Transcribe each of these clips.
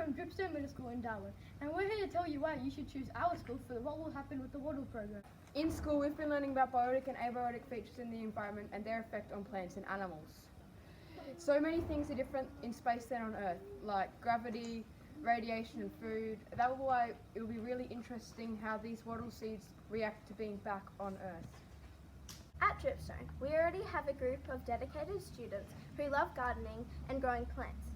from Dripstone Middle School in Darwin, and we're here to tell you why you should choose our school for what will happen with the waddle program. In school, we've been learning about biotic and abiotic features in the environment and their effect on plants and animals. So many things are different in space than on Earth, like gravity, radiation and food. That is why it will be really interesting how these wattle seeds react to being back on Earth. At Dripstone, we already have a group of dedicated students who love gardening and growing plants.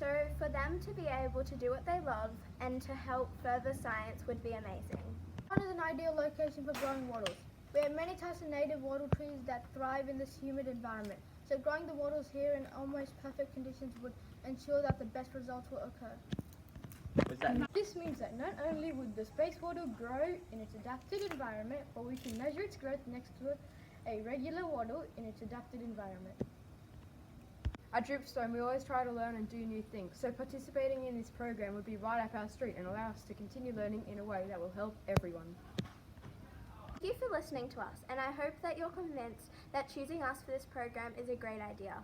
So for them to be able to do what they love and to help further science would be amazing. One is an ideal location for growing wattles. We have many types of native wattle trees that thrive in this humid environment, so growing the wattles here in almost perfect conditions would ensure that the best results will occur. This means that not only would the space wattle grow in its adapted environment, but we can measure its growth next to a regular wattle in its adapted environment. At Dripstone, we always try to learn and do new things, so participating in this program would be right up our street and allow us to continue learning in a way that will help everyone. Thank you for listening to us, and I hope that you're convinced that choosing us for this program is a great idea.